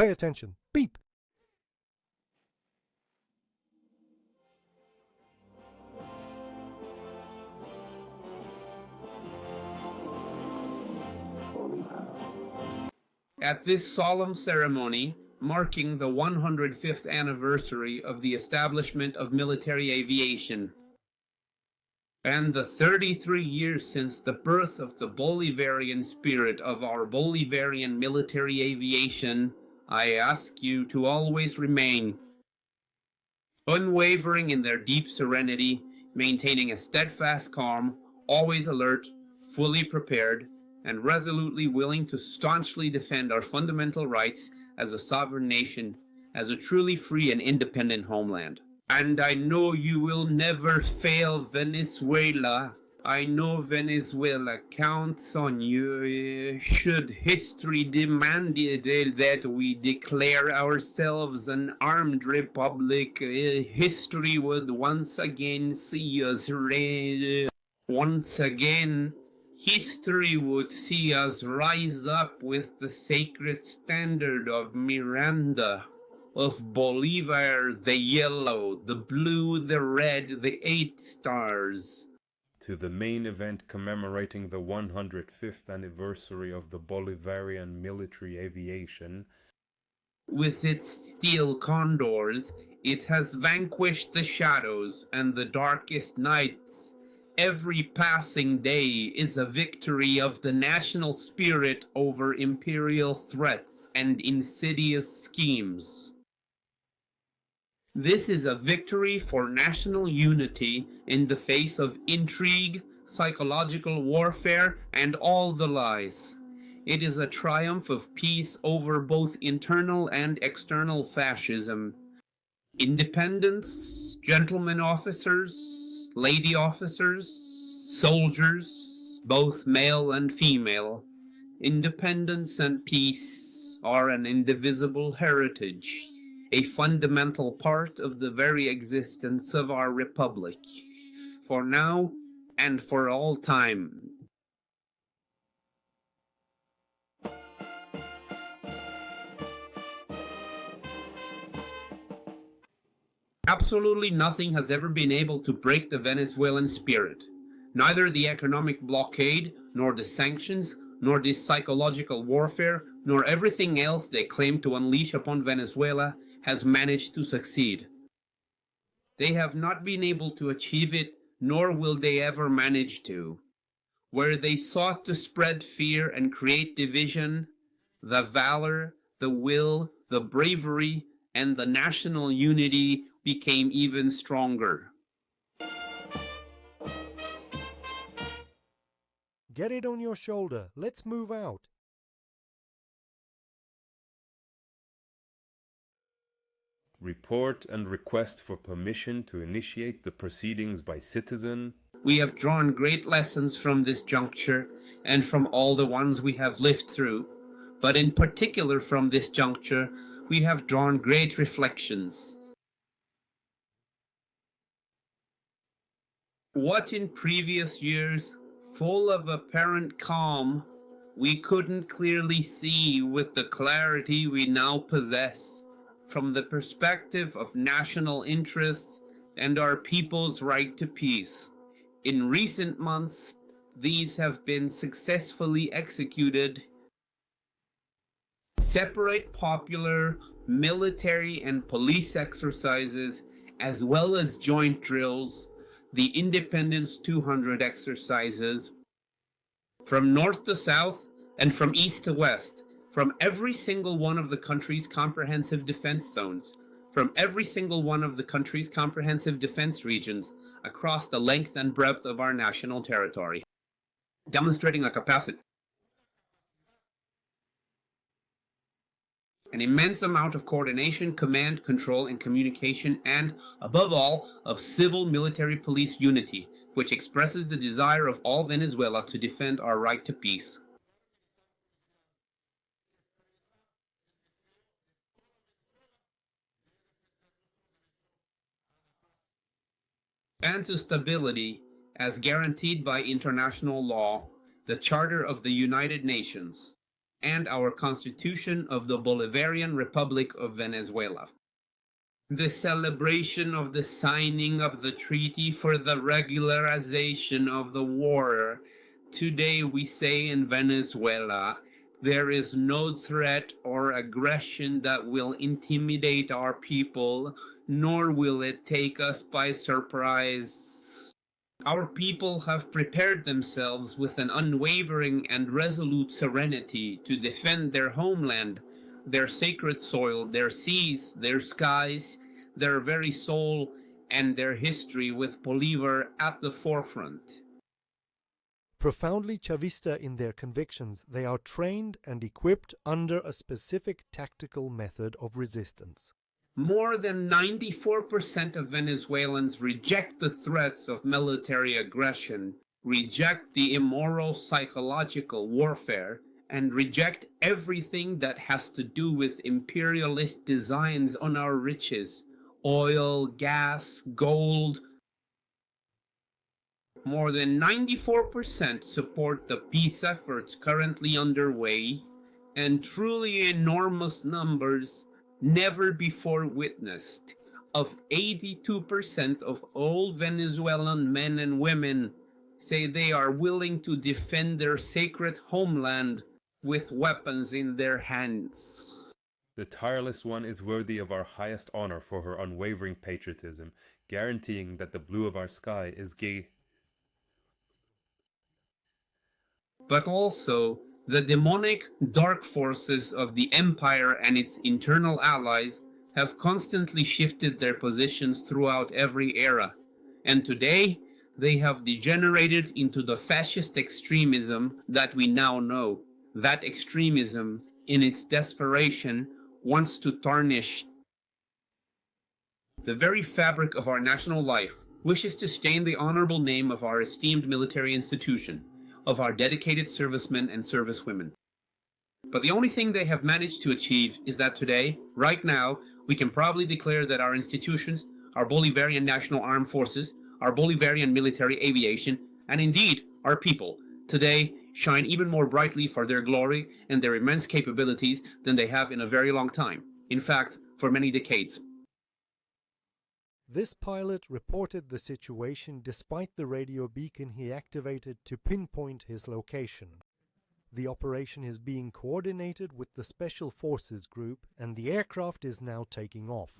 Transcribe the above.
Pay attention. Beep. At this solemn ceremony, marking the 105th anniversary of the establishment of military aviation, and the 33 years since the birth of the Bolivarian spirit of our Bolivarian military aviation, I ask you to always remain unwavering in their deep serenity, maintaining a steadfast calm, always alert, fully prepared, and resolutely willing to staunchly defend our fundamental rights as a sovereign nation, as a truly free and independent homeland. And I know you will never fail, Venezuela. I know Venezuela counts on you. Should history demand that we declare ourselves an armed republic, history would once again see us once again. History would see us rise up with the sacred standard of Miranda, of Bolivar, the yellow, the blue, the red, the 8 stars. To the main event commemorating the 105th anniversary of the Bolivarian military aviation. With its steel condors, it has vanquished the shadows and the darkest nights. Every passing day is a victory of the national spirit over imperial threats and insidious schemes. This is a victory for national unity in the face of intrigue, psychological warfare, and all the lies. It is a triumph of peace over both internal and external fascism. Independence, gentlemen officers, lady officers, soldiers, both male and female, independence and peace are an indivisible heritage, a fundamental part of the very existence of our republic, for now and for all time. Absolutely nothing has ever been able to break the Venezuelan spirit. Neither the economic blockade, nor the sanctions, nor this psychological warfare, nor everything else they claim to unleash upon Venezuela has managed to succeed. They have not been able to achieve it, nor will they ever manage to. Where they sought to spread fear and create division, the valor, the will, the bravery, and the national unity became even stronger. Get it on your shoulder. Let's move out. Report and request for permission to initiate the proceedings by citizen. We have drawn great lessons from this juncture and from all the ones we have lived through, but in particular from this juncture we have drawn great reflections. What in previous years, full of apparent calm, we couldn't clearly see with the clarity we now possess, from the perspective of national interests and our people's right to peace. In recent months, these have been successfully executed. Separate popular, military, and police exercises, as well as joint drills, the Independence 200 exercises, from north to south and from east to west, from every single one of the country's comprehensive defense zones, from every single one of the country's comprehensive defense regions across the length and breadth of our national territory, demonstrating a capacity, an immense amount of coordination, command, control, and communication, and, above all, of civil-military police unity, which expresses the desire of all Venezuela to defend our right to peace. And to stability, as guaranteed by international law, the Charter of the United Nations, and our Constitution of the Bolivarian Republic of Venezuela. The celebration of the signing of the treaty for the regularization of the war. Today we say in Venezuela, there is no threat or aggression that will intimidate our people, nor will it take us by surprise. Our people have prepared themselves with an unwavering and resolute serenity to defend their homeland, their sacred soil, their seas, their skies, their very soul, and their history, with Bolivar at the forefront. Profoundly Chavista in their convictions, they are trained and equipped under a specific tactical method of resistance. More than 94% of Venezuelans reject the threats of military aggression, reject the immoral psychological warfare, and reject everything that has to do with imperialist designs on our riches, oil, gas, gold. More than 94% support the peace efforts currently underway, and truly enormous numbers never before witnessed of 82% of all Venezuelan men and women say they are willing to defend their sacred homeland with weapons in their hands. The tireless one is worthy of our highest honor for her unwavering patriotism, guaranteeing that the blue of our sky is gay. But also, the demonic dark forces of the empire and its internal allies have constantly shifted their positions throughout every era, and today they have degenerated into the fascist extremism that we now know. That extremism, in its desperation, wants to tarnish the very fabric of our national life, wishes to stain the honorable name of our esteemed military institution, of our dedicated servicemen and servicewomen. But the only thing they have managed to achieve is that today, right now, we can proudly declare that our institutions, our Bolivarian National Armed Forces, our Bolivarian Military Aviation, and indeed our people, today shine even more brightly for their glory and their immense capabilities than they have in a very long time. In fact, for many decades. This pilot reported the situation despite the radio beacon he activated to pinpoint his location. The operation is being coordinated with the Special Forces Group, and the aircraft is now taking off.